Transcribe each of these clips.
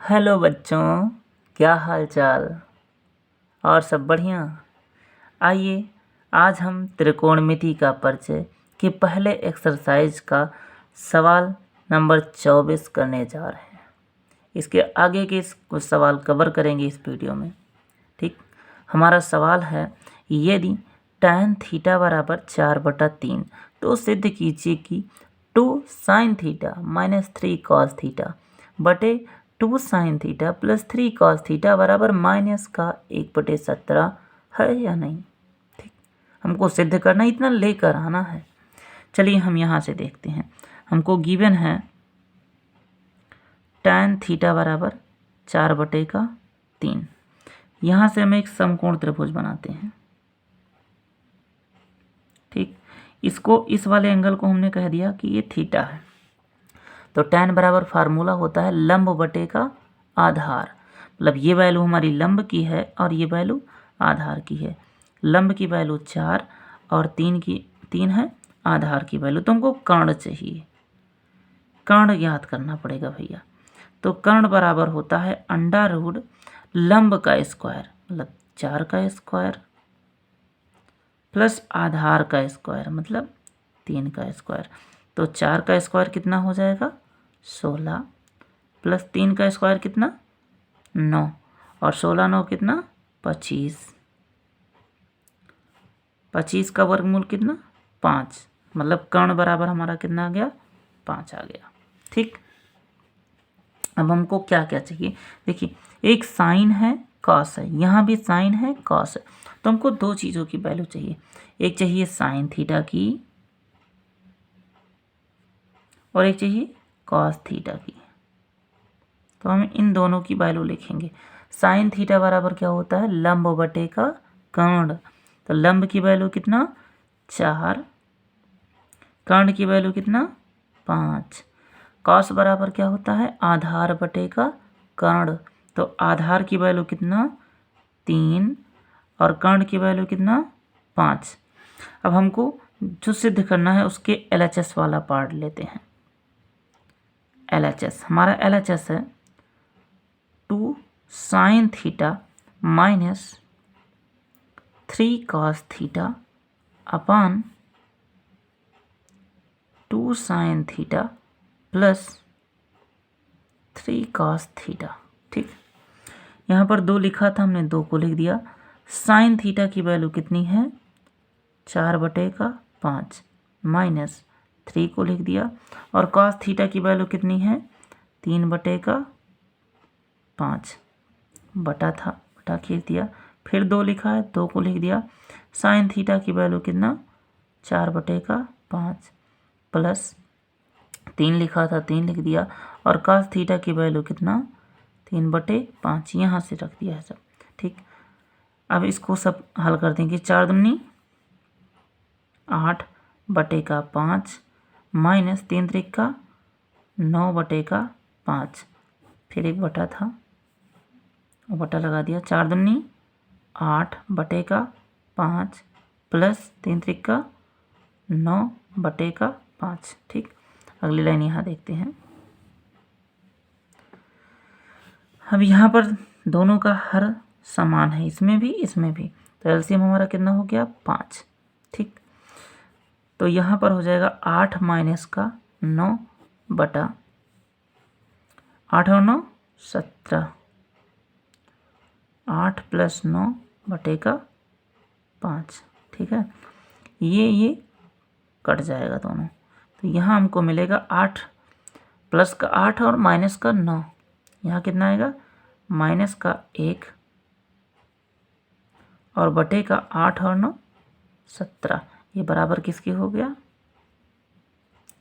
Hello बच्चों, क्या हाल चाल और सब बढ़िया। आइए आज हम त्रिकोणमिति का परिचय के पहले एक्सरसाइज का सवाल नंबर 24 करने जा रहे हैं। इसके आगे के कुछ सवाल कवर करेंगे इस वीडियो में। ठीक, हमारा सवाल है, यदि tan थीटा बराबर 4/3 तो सिद्ध कीजिए कि 2 sin theta minus 3 cos theta बटे 2 sin theta plus 3 cos theta बराबर माइनस का 1/17 है या नहीं। ठीक, हमको सिद्ध करना, इतना लेकर आना है। चलिए हम यहाँ से देखते हैं। हमको गिवन है tan थीटा बराबर 4/3। यहाँ से हम एक समकोण त्रिभुज बनाते हैं। ठीक, इसको, इस वाले एंगल को हमने कह दिया कि ये थीटा है। तो tan बराबर फार्मूला होता है लंब बटे का आधार। मतलब ये वैल्यू हमारी लंब की है और ये वैल्यू आधार की है। लंब की वैल्यू 4 और 3 है आधार की वैल्यू। तो हमको कर्ण चाहिए, कर्ण ज्ञात करना पड़ेगा भैया। तो कर्ण बराबर होता है अंडा रूट लंब का स्क्वायर, मतलब 4 का स्क्वायर प्लस आधार का स्क्वायर मतलब 3 का स्क्वायर। तो 4 का स्क्वायर कितना हो जाएगा 16 प्लस 3 का स्क्वायर कितना 9 और 16 9 कितना 25। 25 का वर्गमूल कितना 5। मतलब कर्ण बराबर हमारा कितना आ गया 5 आ गया। ठीक, अब हमको क्या क्या चाहिए। देखिए, एक साइन है कॉस है, यहाँ भी साइन है कॉस है। तो हमको दो चीज़ों की वैल्यू चाहिए। एक चाहिए साइन थीटा की और एक चाहिए कॉस थीटा की। तो हम इन दोनों की वैल्यू लिखेंगे। साइन थीटा बराबर क्या होता है लंब बटे का कर्ण। तो लंब की वैल्यू कितना 4, कर्ण की वैल्यू कितना 5। कॉस बराबर क्या होता है आधार बटे का कर्ण। तो आधार की वैल्यू कितना 3 और कर्ण की वैल्यू कितना 5। अब हमको जो सिद्ध करना है उसके LHS वाला पार्ट लेते हैं। LHS, हमारा LHS है 2 sin theta minus 3 cos theta upon 2 sin theta plus 3 cos theta. ठीक, यहाँ पर 2 लिखा था, हमने 2 को लिख दिया। साइन थीटा की वैल्यू कितनी है 4/5 माइनस 3 को लिख दिया और कॉस थीटा की वैल्यू कितनी है 3/5 बटा था, बटा खींच दिया। फिर 2 लिखा है, 2 को लिख दिया। साइन थीटा की वैल्यू कितना 4/5 प्लस 3 लिखा था, 3 लिख दिया और कॉस थीटा की वैल्यू कितना 3/5 यहाँ से रख दिया है सब। ठीक, अब इसको सब हल कर देंगे। 4 दूनी 8/5 माइनस 3 त्रिका 9/5। फिर एक बटा था, वो बटा लगा दिया। 4 दूनी 8/5 प्लस 3 त्रिका 9/5। ठीक, अगली लाइन यहाँ देखते हैं। अब यहाँ पर दोनों का हर समान है, इसमें भी इसमें भी। तो एलसीएम हमारा कितना हो गया 5। ठीक, तो यहाँ पर हो जाएगा 8 माइनस का 9 बटा 8 और 9 17, 8 प्लस 9/5। ठीक है, ये कट जाएगा दोनों। तो यहाँ हमको मिलेगा 8 प्लस का 8 और माइनस का 9। यहाँ कितना आएगा माइनस का 1 और बटे का 8 और 9 17। ये बराबर किसकी हो गया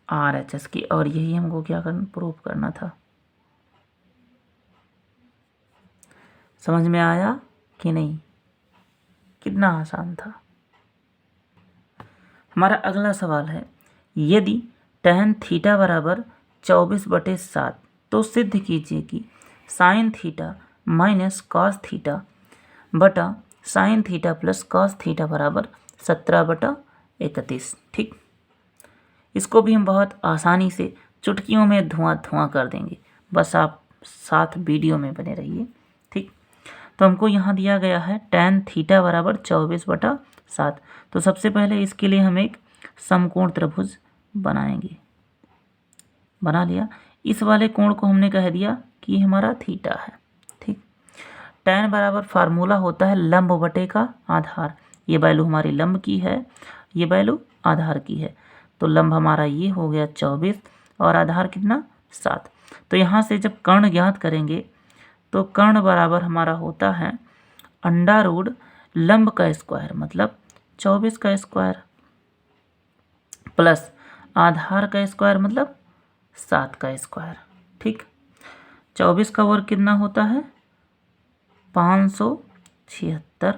RHS की। और यही हमको क्या करना प्रूव करना था। समझ में आया कि नहीं, कितना आसान था। हमारा अगला सवाल है, यदि tan थीटा बराबर 24/7 तो सिद्ध कीजिए कि sine theta minus cos theta बटा sine theta plus cos theta बराबर 17/31। ठीक, इसको भी हम बहुत आसानी से चुटकियों में धुआं कर देंगे। बस आप साथ वीडियो में बने रहिए। ठीक, तो हमको यहाँ दिया गया है tan थीटा बराबर 24/7। तो सबसे पहले इसके लिए हम एक समकोण त्रिभुज बनाएंगे। बना लिया। इस वाले कोण को हमने कह दिया कि हमारा थीटा है। ठीक, tan बराबर फार्मूला होता है लंब बटे का आधार। ये वैल्यू हमारी लंब की है, ये वैल्यू आधार की है। तो लंब हमारा ये हो गया 24 और आधार कितना 7। तो यहाँ से जब कर्ण ज्ञात करेंगे तो कर्ण बराबर हमारा होता है अंडा रूट लंब का स्क्वायर मतलब 24 का स्क्वायर प्लस आधार का स्क्वायर मतलब 7 का स्क्वायर। ठीक, 24 का वर्ग कितना होता है 576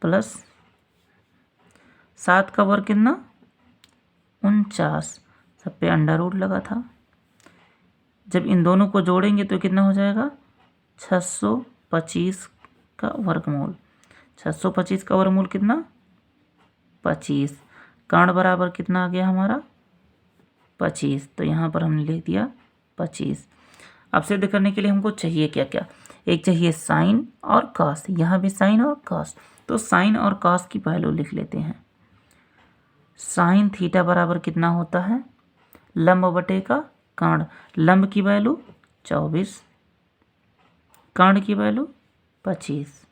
प्लस 7 का वर्ग कितना 49। सब पे अंडा रूट लगा था। जब इन दोनों को जोड़ेंगे तो कितना हो जाएगा 625 का वर्गमूल। 625 का वर्गमूल कितना 25। कर्ण बराबर कितना आ गया हमारा 25। तो यहाँ पर हमने लिख दिया 25। अब सिद्ध करने के लिए हमको चाहिए क्या क्या, एक चाहिए साइन और कॉस। यहाँ भी साइन और कॉस। तो साइन और कॉस की वैल्यू लिख लेते हैं। साइन थीटा बराबर कितना होता है लंब बटे का कर्ण। लंब की वैल्यू 24, कर्ण की वैल्यू 25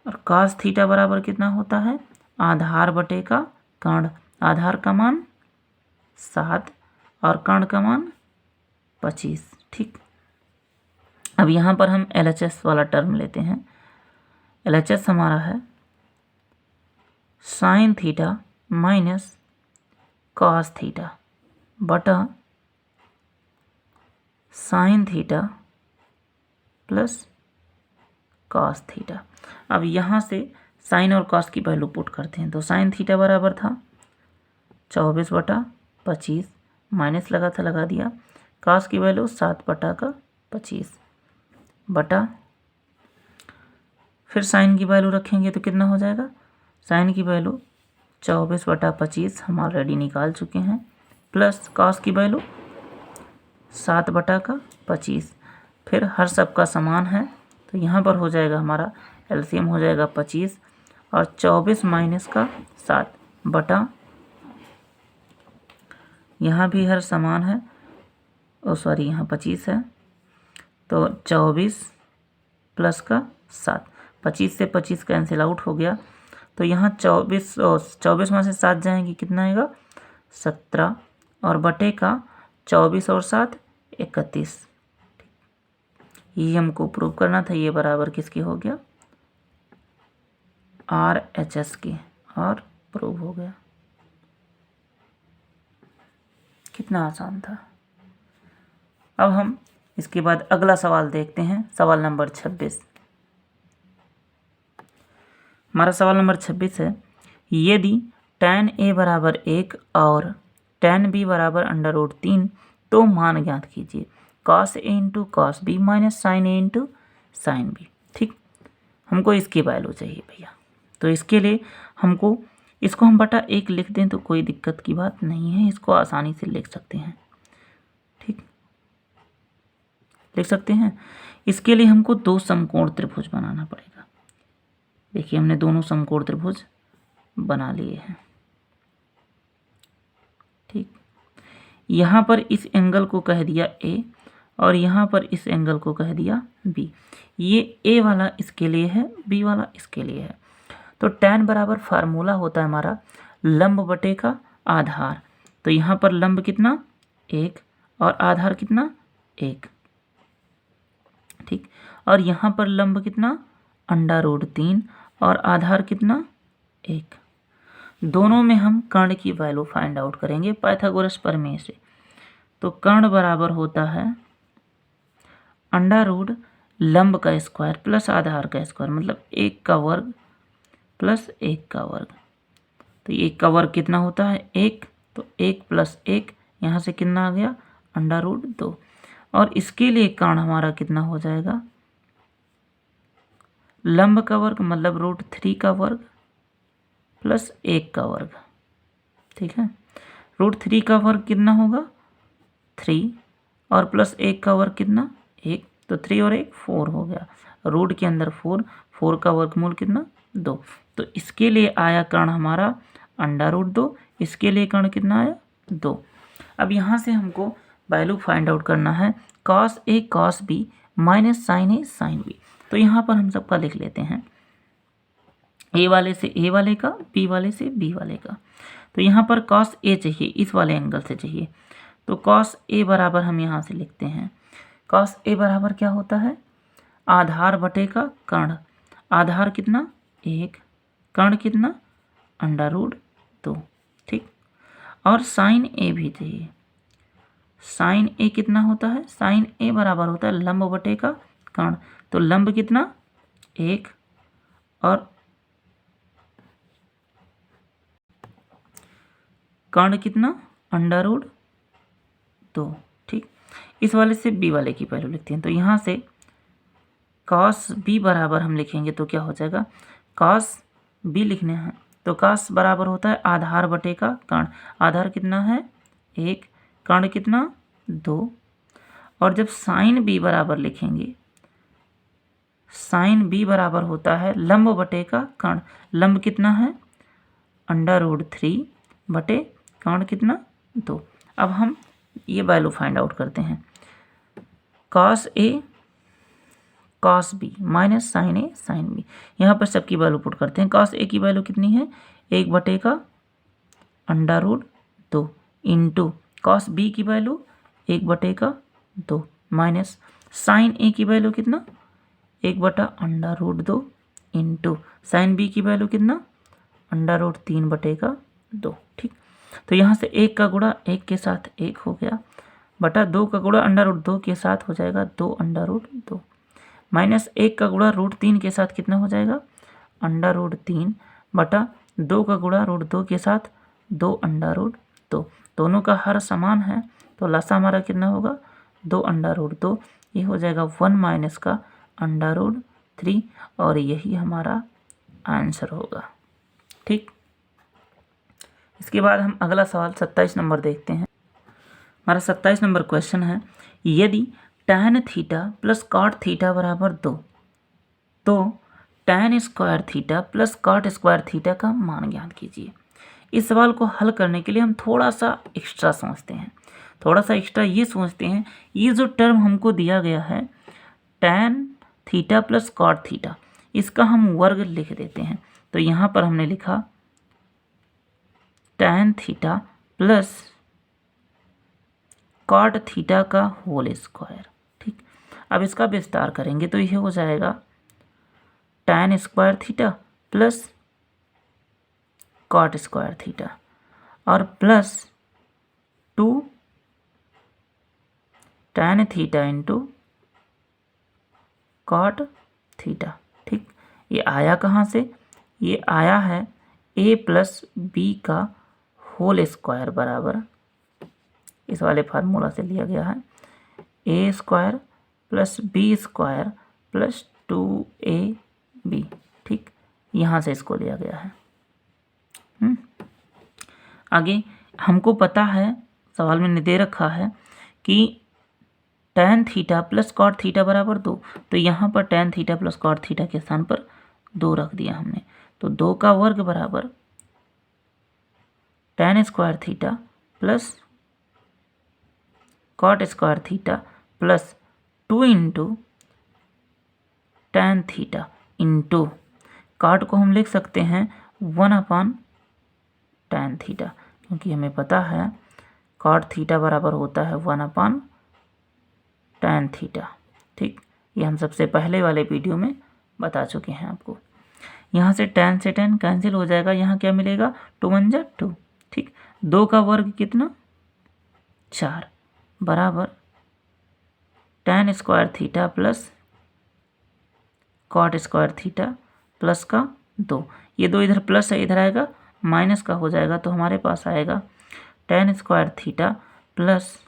और cos थीटा बराबर कितना होता है आधार बटे का कर्ण। आधार का मान 7 और कर्ण का मान 25। ठीक, अब यहाँ पर हम LHS वाला टर्म लेते हैं। LHS हमारा है sine theta minus cos theta बटा sine theta plus cos theta. अब यहाँ से साइन और कॉस की वैल्यू पुट करते हैं। तो साइन थीटा बराबर था 24/25 माइनस लगा था लगा दिया। कॉस की वैल्यू 7/25 बटा फिर साइन की वैल्यू रखेंगे तो कितना हो जाएगा साइन की वैल्यू 24/25 हम ऑलरेडी निकाल चुके हैं प्लस कॉस की वैल्यू 7/25। फिर हर सब का समान है तो यहाँ पर हो जाएगा हमारा एलसीएम हो जाएगा 25 और 24 माइनस का 7 बटा यहाँ भी हर समान है। सॉरी यहाँ 25 है तो 24 प्लस का 7। 25 से 25 कैंसिल आउट हो गया तो यहाँ 24 में से 7 जाएंगी कितना आएगा 17 और बटे का 24 और 7 31। ये हमको प्रूव करना था। ये बराबर किसके हो गया RHS के और प्रूव हो गया। कितना आसान था। अब हम इसके बाद अगला सवाल देखते हैं। सवाल नंबर 26। हमारा सवाल नंबर 26 है यदि tan A बराबर 1 और tan B बराबर √3 तो मान ज्ञात कीजिए cos A into cos B minus sin A into sin B। ठीक, हमको इसकी वैल्यू चाहिए भैया। तो इसके लिए हमको इसको हम बटा 1 लिख दें तो कोई दिक्कत की बात नहीं है। इसको आसानी से लिख सकते हैं। ठीक, लिख सकते हैं। इसके लिए हमको 2 समकोण त्रिभुज बनाना पड़ेगा। देखिए हमने दोनों समकोण त्रिभुज बना लिए हैं। ठीक, यहाँ पर इस एंगल को कह दिया A और यहाँ पर इस एंगल को कह दिया B। ये A वाला इसके लिए है, B वाला इसके लिए है। तो tan बराबर फार्मूला होता है हमारा लंब बटे का आधार। तो यहाँ पर लंब कितना 1 और आधार कितना 1। ठीक, और यहाँ पर लंब कितना √3 और आधार कितना 1। दोनों में हम कर्ण की वैल्यू फाइंड आउट करेंगे पाइथागोरस प्रमेय से। तो कर्ण बराबर होता है √ लंब का स्क्वायर प्लस आधार का स्क्वायर मतलब 1 का वर्ग प्लस 1 का वर्ग। तो 1 का वर्ग कितना होता है 1, तो 1 प्लस 1 यहाँ से कितना आ गया √2। और इसके लिए कर्ण हमारा कितना हो जाएगा लंब का वर्ग मतलब √3 का वर्ग प्लस 1 का वर्ग। ठीक है, √3 का वर्ग कितना होगा 3 और प्लस 1 का वर्ग कितना 1, तो 3 और 1 4 हो गया। रूट के अंदर 4, 4 का वर्गमूल कितना 2। तो इसके लिए आया कर्ण हमारा √2, इसके लिए कर्ण कितना आया 2। अब यहाँ से हमको वैल्यू फाइंड आउट करना है cos A cos B minus sin A sin B। तो यहाँ पर हम सबका लिख लेते हैं, ए वाले से ए वाले का, बी वाले से बी वाले का। तो यहाँ पर cos A चाहिए, इस वाले एंगल से चाहिए, तो cos A बराबर हम यहाँ से लिखते हैं, cos A बराबर क्या होता है आधार बटे का कर्ण। आधार कितना 1, कर्ण कितना √2, ठीक। और sin A भी चाहिए। sin A कितना होता है, sin A बराबर होता है लंब बटे का कर्ण। तो लंब कितना 1 और कर्ण कितना √2, ठीक। इस वाले से बी वाले की वैल्यू लिखते हैं। तो यहाँ से cos B बराबर हम लिखेंगे तो क्या हो जाएगा, cos B लिखने हैं तो cos बराबर होता है आधार बटे का कर्ण। आधार कितना है 1, कर्ण कितना 2। और जब sin B बराबर लिखेंगे, sin B बराबर होता है लंब बटे का कर्ण। लंब कितना है √3 बटे कर्ण कितना 2। अब हम ये वैल्यू फाइंड आउट करते हैं, cos A cos B minus sin A sin B। यहाँ पर सबकी वैल्यू पुट करते हैं। cos A की वैल्यू कितनी है 1 बटे का √2 इंटू cos B की वैल्यू 1 बटे का 2 माइनस sin A की वैल्यू कितना 1 बटा √2 इंटू sin B की वैल्यू कितना √3 बटे का 2, ठीक। तो यहाँ से 1 का गुणा 1 के साथ 1 हो गया, बटा 2 का गुणा √2 के साथ हो जाएगा 2 √2, माइनस 1 का गुणा √3 के साथ कितना हो जाएगा √3 बटा 2 का गुणा √2 के साथ 2 √2। दोनों का हर समान है तो लसा हमारा कितना होगा 2 √2। ये हो जाएगा 1 माइनस का √3 और यही हमारा आंसर होगा, ठीक। इसके बाद हम अगला सवाल 27 नंबर देखते हैं। हमारा 27 नंबर क्वेश्चन है, यदि tan theta plus cot theta बराबर 2 तो tan square theta plus cot square theta का मान ज्ञात कीजिए। इस सवाल को हल करने के लिए हम थोड़ा सा एक्स्ट्रा सोचते हैं, थोड़ा सा एक्स्ट्रा ये सोचते हैं, ये जो टर्म हमको दिया गया है tan theta plus cot theta, इसका हम वर्ग लिख देते हैं। तो यहाँ पर हमने लिखा tan theta plus cot theta का होल स्क्वायर, ठीक। अब इसका विस्तार करेंगे तो यह हो जाएगा tan square theta plus cot square theta और plus 2 tan theta into cot theta, ठीक। ये आया कहाँ से, ये आया है a प्लस बी का होल स्क्वायर बराबर, इस वाले फार्मूला से लिया गया है a square plus B square plus 2ab, ठीक। यहाँ से इसको लिया गया है। आगे हमको पता है, सवाल में दे रखा है कि tan theta plus cot theta बराबर 2, तो यहाँ पर tan theta plus cot theta के स्थान पर 2 रख दिया हमने। तो 2 का वर्ग बराबर tan square theta plus cot square theta plus 2 into tan theta into cot को हम लिख सकते हैं 1/tan थीटा, क्योंकि हमें पता है cot थीटा बराबर होता है 1/tan थीटा, ठीक। ये हम सबसे पहले वाले वीडियो में बता चुके हैं आपको। यहाँ से tan से tan कैंसिल हो जाएगा, यहाँ क्या मिलेगा 2 1 जा 2, ठीक। 2 का वर्ग कितना 4 बराबर tan square theta plus cot square theta plus का 2, ये 2 इधर प्लस है, इधर आएगा माइनस का हो जाएगा, तो हमारे पास आएगा tan square theta plus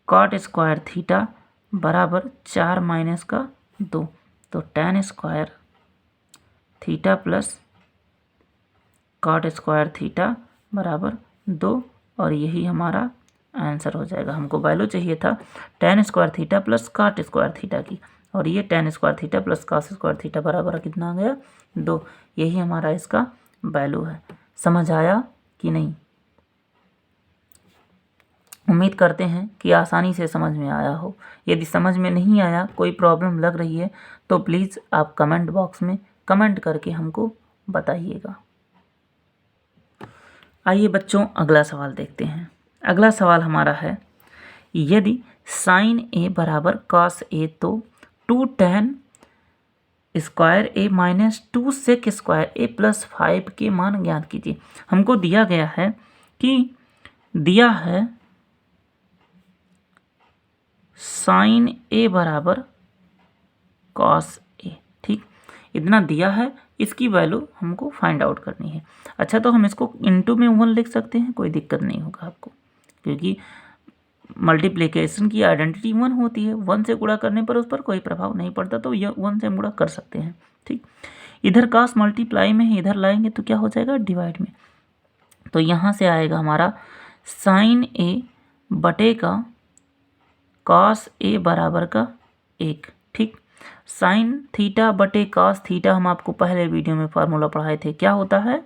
cot square theta बराबर 4 माइनस का 2, तो tan square theta plus cot square theta बराबर 2 और यही हमारा आंसर हो जाएगा। हमको वैल्यू चाहिए था tan square theta plus cot square theta की, और ये tan square theta plus cos square theta बराबर कितना आ गया 2। यही हमारा इसका वैल्यू है। समझ आया कि नहीं? उम्मीद करते हैं कि आसानी से समझ में आया हो। यदि समझ में नहीं आया, कोई प्रॉब्लम लग रही है, तो प्लीज़ आप कमेंट बॉक्स में कमेंट करके हमको बताइएगा। आइए बच्चों, अगला सवाल देखते हैं। अगला सवाल हमारा है, यदि साइन ए बराबर कॉस ए तो 2 tan स्क्वायर ए माइनस 2 सेक स्क्वायर ए प्लस 5 के मान ज्ञात कीजिए। हमको दिया गया है कि दिया है साइन ए बराबर कॉस ए, ठीक, इतना दिया है, इसकी वैल्यू हमको फाइंड आउट करनी है। अच्छा, तो हम इसको इनटू में 1 लिख सकते हैं, कोई दिक्कत नहीं होगा आपको, क्योंकि मल्टीप्लिकेशन की आइडेंटिटी 1 होती है। 1 से गुणा करने पर उस पर कोई प्रभाव नहीं पड़ता, तो यह 1 से हम गुणा कर सकते हैं, ठीक। इधर कास मल्टीप्लाई में है, इधर लाएंगे तो क्या हो जाएगा डिवाइड में। तो यहाँ से आएगा हमारा साइन ए बटे का कॉस ए बराबर का 1, ठीक। साइन थीटा बटे कॉस थीटा हम आपको पहले वीडियो में फार्मूला पढ़ाए थे, क्या होता है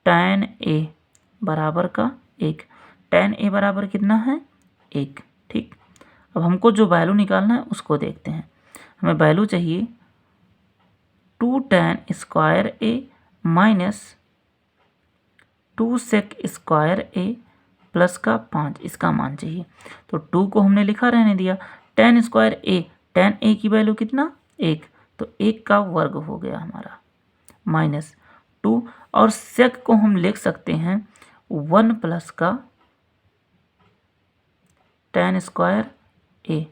tan ए बराबर का 1। tan ए बराबर कितना है 1, ठीक। अब हमको जो वैल्यू निकालना है उसको देखते हैं। हमें वैल्यू चाहिए 2 tan स्क्वायर ए माइनस 2 सेक स्क्वायर ए प्लस का 5, इसका मान चाहिए। तो 2 को हमने लिखा रहने दिया, tan स्क्वायर ए, tan ए की वैल्यू कितना 1, तो 1 का वर्ग हो गया हमारा, माइनस 2, और सेक को हम लिख सकते हैं 1 प्लस का tan स्क्वायर ए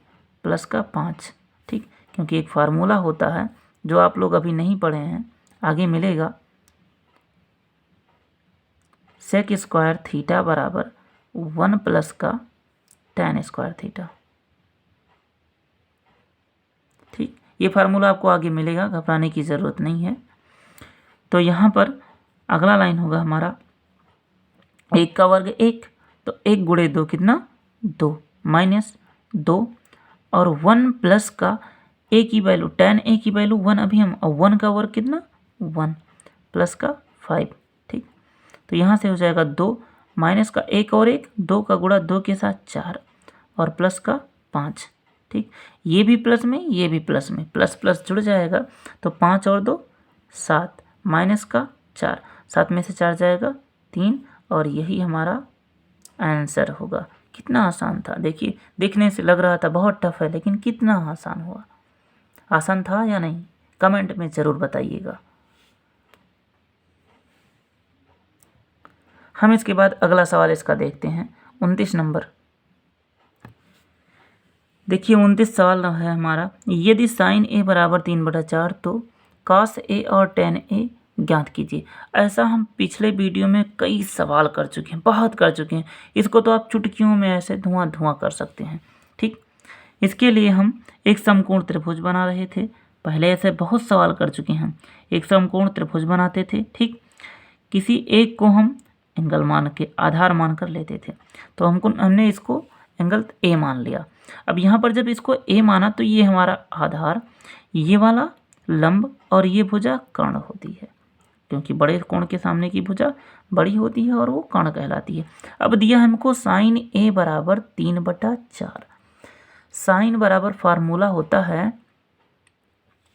प्लस का 5, ठीक। क्योंकि एक फार्मूला होता है जो आप लोग अभी नहीं पढ़े हैं, आगे मिलेगा, सेक स्क्वायर थीटा बराबर 1 प्लस का tan स्क्वायर थीटा, ठीक। ये फार्मूला आपको आगे मिलेगा, घबराने की ज़रूरत नहीं है। तो यहाँ पर अगला लाइन होगा हमारा 1 का वर्ग 1, तो 1 गुणे 2 कितना 2, माइनस 2, और 1 प्लस का ए की वैल्यू, tan ए की वैल्यू 1 अभी हम, और 1 का वर्ग कितना 1 प्लस का 5, ठीक। तो यहाँ से हो जाएगा 2 माइनस का 1 और 1, 2 का गुणा 2 के साथ 4, और प्लस का 5, ठीक। ये भी प्लस में, ये भी प्लस में, प्लस प्लस जुड़ जाएगा, तो 5 और 2 7, माइनस का 4, 7 में से 4 जाएगा 3, और यही हमारा आंसर होगा। कितना आसान था, देखिए, देखने से लग रहा था बहुत टफ है, लेकिन कितना आसान हुआ। आसान था या नहीं, कमेंट में ज़रूर बताइएगा। हम इसके बाद अगला सवाल इसका देखते हैं, 29 नंबर। देखिए 29 सवाल है हमारा, यदि साइन ए बराबर 3/4 तो कॉस ए और tan ए ज्ञात कीजिए। ऐसा हम पिछले वीडियो में कई सवाल कर चुके हैं, बहुत कर चुके हैं। इसको तो आप चुटकियों में ऐसे धुआं धुआं कर सकते हैं, ठीक। इसके लिए हम एक समकोण त्रिभुज बना रहे थे, पहले ऐसे बहुत सवाल कर चुके हैं। एक समकोण त्रिभुज बनाते थे, ठीक। किसी एक को हम एंगल मान के, आधार मान कर लेते थे, तो हमने इसको एंगल ए मान लिया। अब यहाँ पर जब इसको ए माना, तो ये हमारा आधार, ये वाला लंब, और ये भुजा कर्ण होती है, क्योंकि बड़े कोण के सामने की भुजा बड़ी होती है और वो कर्ण कहलाती है। अब दिया हमको साइन ए बराबर 3/4। साइन बराबर फार्मूला होता है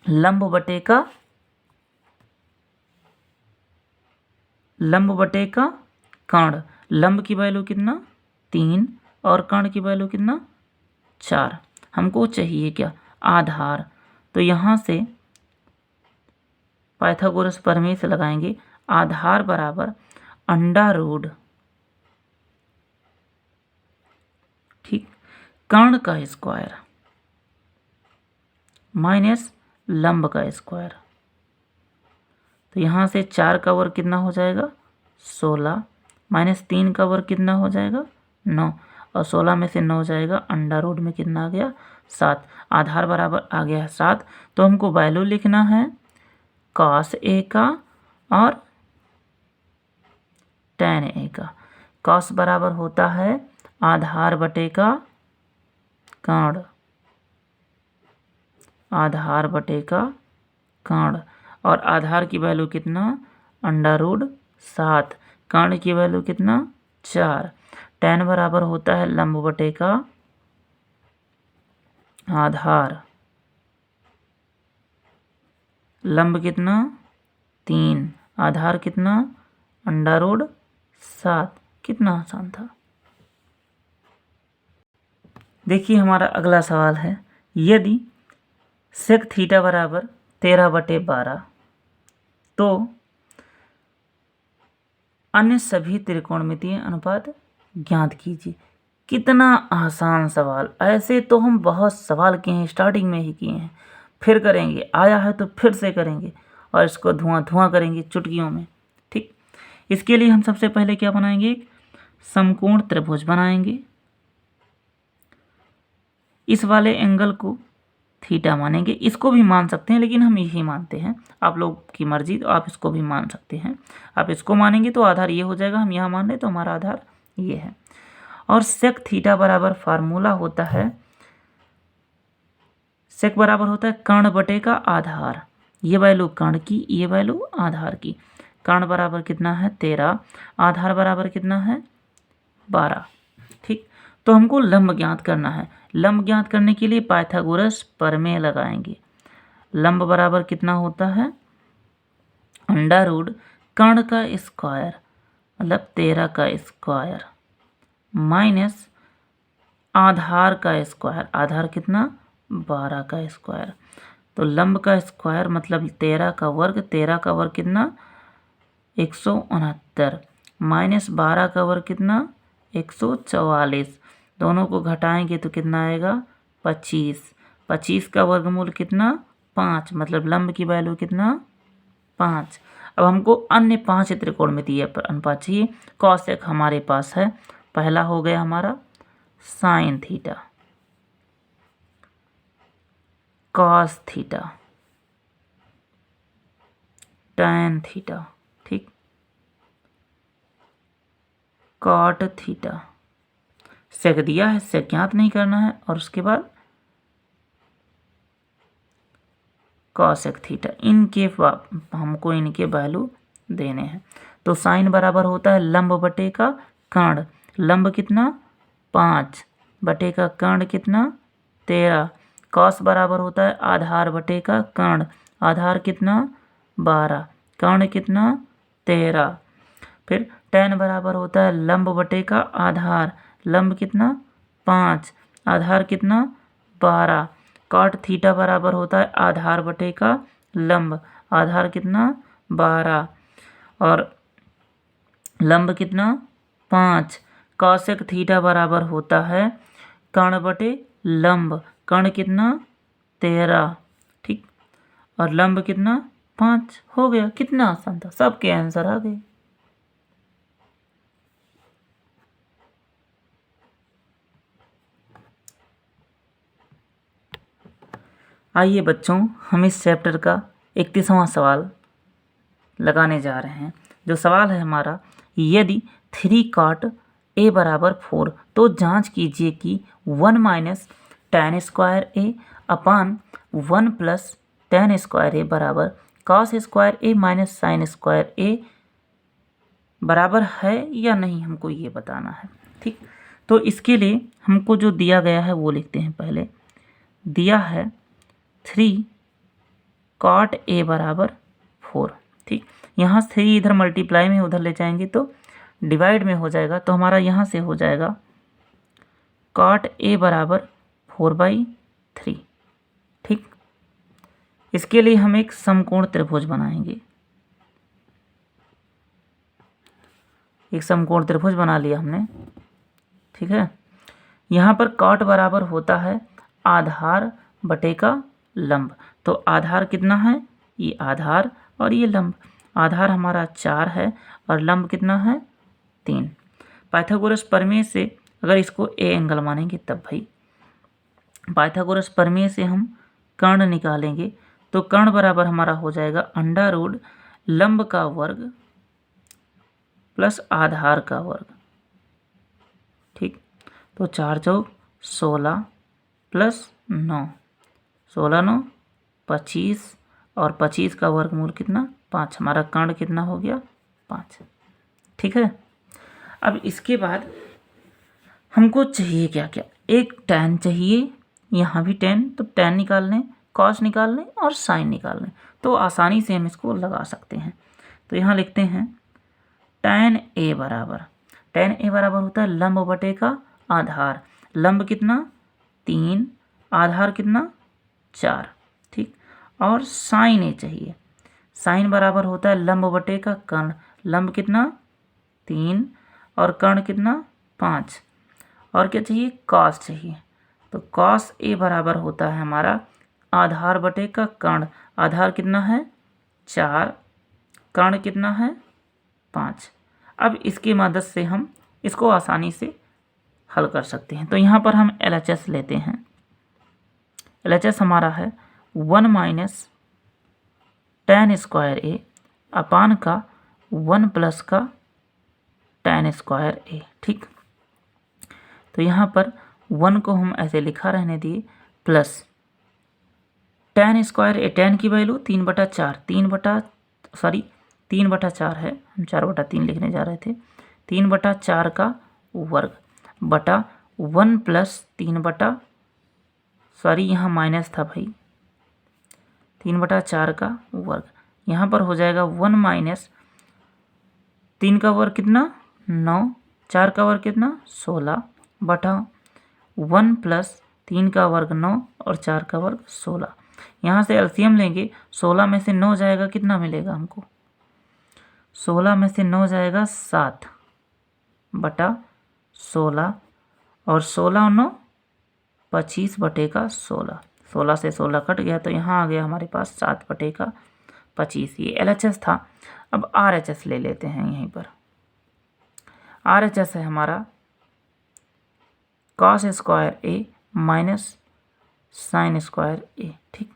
लंब बटे का कर्ण। लंब की वैल्यू कितना 3, और कर्ण की वैल्यू कितना 4। हमको चाहिए क्या आधार, तो यहाँ से पाइथागोरस प्रमेय से लगाएंगे, आधार बराबर अंडा रूट, ठीक, कर्ण का स्क्वायर माइनस लंब का स्क्वायर। तो यहाँ से 4 का वर्ग कितना हो जाएगा 16, माइनस 3 का वर्ग कितना हो जाएगा 9, और 16 में से 9 जाएगा, अंडा रूट में कितना आ गया 7। आधार बराबर आ गया 7। तो हमको वैल्यू लिखना है कॉस ए का और tan ए का। कॉस बराबर होता है आधार बटे का कर्ण, आधार बटे का कर्ण। और आधार की वैल्यू कितना, √7। कर्ण की वैल्यू कितना, 4। tan बराबर होता है लंब बटे का आधार, लंब कितना 3, आधार कितना √7। कितना आसान था। देखिए हमारा अगला सवाल है, यदि sec थीटा बराबर 13/12 तो अन्य सभी त्रिकोणमितीय अनुपात ज्ञात कीजिए। कितना आसान सवाल, ऐसे तो हम बहुत सवाल किए हैं, स्टार्टिंग में ही किए हैं, फिर करेंगे, आया है तो फिर से करेंगे और इसको धुआं धुआं करेंगे चुटकियों में। ठीक, इसके लिए हम सबसे पहले क्या बनाएंगे, एक समकोण त्रिभुज बनाएंगे। इस वाले एंगल को थीटा मानेंगे, इसको भी मान सकते हैं लेकिन हम यही मानते हैं, आप लोग की मर्जी, तो आप इसको भी मान सकते हैं। आप इसको मानेंगे तो आधार ये हो जाएगा, हम यहाँ मान लें तो हमारा आधार ये है। और सेक थीटा बराबर फार्मूला होता है, सेक बराबर होता है कर्ण बटे का आधार, ये वैल्यू कर्ण की, ये वैल्यू आधार की। कर्ण बराबर कितना है 13, आधार बराबर कितना है 12। ठीक, तो हमको लंब ज्ञात करना है। लंब ज्ञात करने के लिए पाइथागोरस प्रमेय लगाएंगे। लंब बराबर कितना होता है, √ कर्ण का स्क्वायर मतलब 13 का स्क्वायर माइनस आधार का स्क्वायर, आधार कितना 12 का स्क्वायर। तो लंब का स्क्वायर मतलब 13 का वर्ग, 13 का वर्ग कितना 169 माइनस 12 का वर्ग कितना 144। दोनों को घटाएंगे तो कितना आएगा 25। 25 का वर्गमूल कितना 5, मतलब लंब की वैल्यू कितना 5। अब हमको अन्य 5 त्रिकोणमितीय अनुपात चाहिए। कॉसेक हमारे पास है, पहला हो गया हमारा sine theta, cos theta, tan theta, ठीक, कॉट थीटा। सेक दिया है, सेक ज्ञात नहीं करना है, और उसके बाद कॉसेक थीटा, इनके हमको इनके वैल्यू देने हैं। तो साइन बराबर होता है लंब बटे का कर्ण, लंब कितना 5 बटे का कर्ण कितना 13। कॉस बराबर होता है आधार बटे का कर्ण, आधार कितना 12, कर्ण कितना 13। फिर टैन बराबर होता है लंब बटे का आधार, लंब कितना 5, आधार कितना 12। कॉट थीटा बराबर होता है आधार बटे का लंब, आधार कितना 12 और लंब कितना 5। कॉसेक थीटा बराबर होता है कर्ण बटे लंब, कर्ण कितना 13, ठीक, और लंब कितना 5। हो गया, कितना आसान था, सबके आंसर आ गए। आइए बच्चों, हम इस चैप्टर का 31वां सवाल लगाने जा रहे हैं। जो सवाल है हमारा, यदि 3 cot a बराबर 4 तो जांच कीजिए कि 1 - tan square a upon 1 + tan square a बराबर cos square a minus sine square a बराबर है या नहीं, हमको ये बताना है। ठीक, तो इसके लिए हमको जो दिया गया है वो लिखते हैं। पहले दिया है 3 cot a बराबर 4। ठीक, यहाँ 3 इधर मल्टीप्लाई में उधर ले जाएंगे तो डिवाइड में हो जाएगा, तो हमारा यहाँ से हो जाएगा cot a बराबर 4/3। ठीक, इसके लिए हम एक समकोण त्रिभुज बनाएंगे। एक समकोण त्रिभुज बना लिया हमने। ठीक है, यहाँ पर cot बराबर होता है आधार बटे का लंब। तो आधार कितना है, ये आधार और ये लंब। आधार हमारा 4 है और लंब कितना है 3। पाइथागोरस प्रमेय से अगर इसको ए एंगल मानेंगे तब भाई, पाइथागोरस प्रमेय से हम कर्ण निकालेंगे तो कर्ण बराबर हमारा हो जाएगा √ लंब का वर्ग प्लस आधार का वर्ग। तो 4 चौक 16 प्लस 9, 16 9 25 और 25 का वर्गमूल कितना 5। हमारा कर्ण कितना हो गया 5। ठीक है। अब इसके बाद हमको चाहिए क्या क्या, एक tan चाहिए, यहाँ भी tan, तो tan निकाल लें, cos निकाल लें और sin निकाल लें, तो आसानी से हम इसको लगा सकते हैं। तो यहाँ लिखते हैं tan a बराबर होता है लंब बटे का आधार। लंब कितना 3, आधार कितना 4। ठीक। और sin a चाहिए। sin बराबर होता है लंब बटे का कर्ण। लंब कितना 3 और कर्ण कितना 5। और क्या चाहिए cos चाहिए। तो cos a बराबर होता है हमारा आधार बटे का कर्ण। आधार कितना है 4, कर्ण कितना है 5। अब इसकी मदद से हम इसको आसानी से हल कर सकते हैं। तो यहाँ पर हम LHS लेते हैं। LHS हमारा है 1 माइनस tan स्क्वायर a अपान का 1 प्लस का tan स्क्वायर a। ठीक। तो यहाँ पर 1 को हम ऐसे लिखा रहने दिए प्लस tan स्क्वायर ए, tan की वैल्यू 3/4, 3/4 है, हम 4/3 लिखने जा रहे थे, 3/4 का वर्ग बटा 1 प्लस 3 यहाँ माइनस था भाई, 3/4 का वर्ग। यहाँ पर हो जाएगा 1 माइनस 3 का वर्ग कितना 9, 4 का वर्ग कितना 16 बटा 1 प्लस 3 का वर्ग 9 और 4 का वर्ग 16। यहाँ से एलसीएम लेंगे, 16 में से 9 जाएगा कितना मिलेगा हमको, 16 में से 9 जाएगा 7 बटा 16 और 16 और 9 25 बटे का 16। 16 से 16 कट गया तो यहाँ आ गया हमारे पास 7 बटे का 25। ये LHS था। अब RHS ले लेते हैं। यहीं पर RHS है हमारा cos square a minus sine square a। ठीक।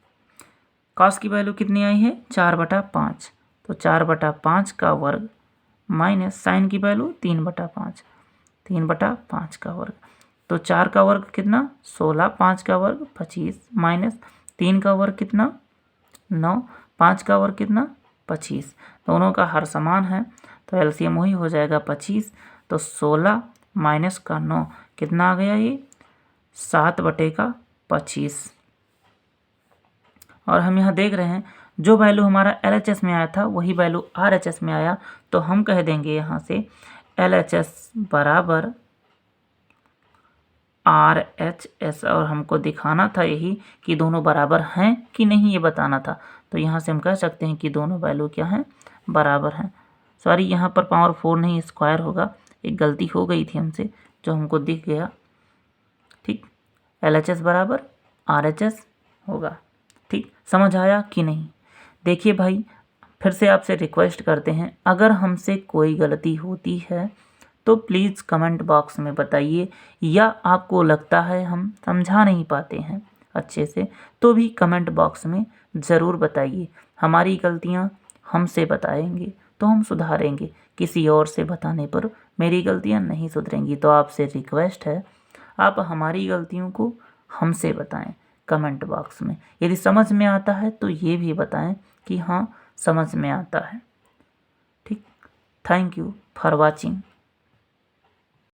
cos की वैल्यू कितनी आई है 4/5, तो 4/5 का वर्ग माइनस साइन की वैल्यू 3/5, 3/5 का वर्ग। तो 4 का वर्ग कितना 16, 5 का वर्ग 25 माइनस 3 का वर्ग कितना 9, 5 का वर्ग कितना 25। दोनों का हर समान है तो एलसीएम वही हो जाएगा 25। तो 16 माइनस का 9 कितना आ गया ये 7 बटे का 25। और हम यहाँ देख रहे हैं जो वैल्यू हमारा LHS में आया था वही वैल्यू RHS में आया, तो हम कह देंगे यहाँ से LHS बराबर RHS। और हमको दिखाना था यही कि दोनों बराबर हैं कि नहीं, ये बताना था। तो यहाँ से हम कह सकते हैं कि दोनों वैल्यू क्या हैं बराबर हैं। सॉरी, यहाँ पर पावर 4 नहीं स्क्वायर होगा, एक गलती हो गई थी हमसे जो हमको दिख गया। ठीक। LHS बराबर RHS होगा। ठीक। समझ आया कि नहीं। देखिए भाई, फिर से आपसे रिक्वेस्ट करते हैं, अगर हमसे कोई गलती होती है तो प्लीज़ कमेंट बॉक्स में बताइए, या आपको लगता है हम समझा नहीं पाते हैं अच्छे से तो भी कमेंट बॉक्स में ज़रूर बताइए। हमारी गलतियां हमसे बताएंगे तो हम सुधारेंगे, किसी और से बताने पर मेरी गलतियां नहीं सुधरेंगी। तो आपसे रिक्वेस्ट है, आप हमारी गलतियों को हमसे बताएं कमेंट बॉक्स में। यदि समझ में आता है तो ये भी बताएं कि हाँ समझ में आता है। ठीक। Thank you for watching.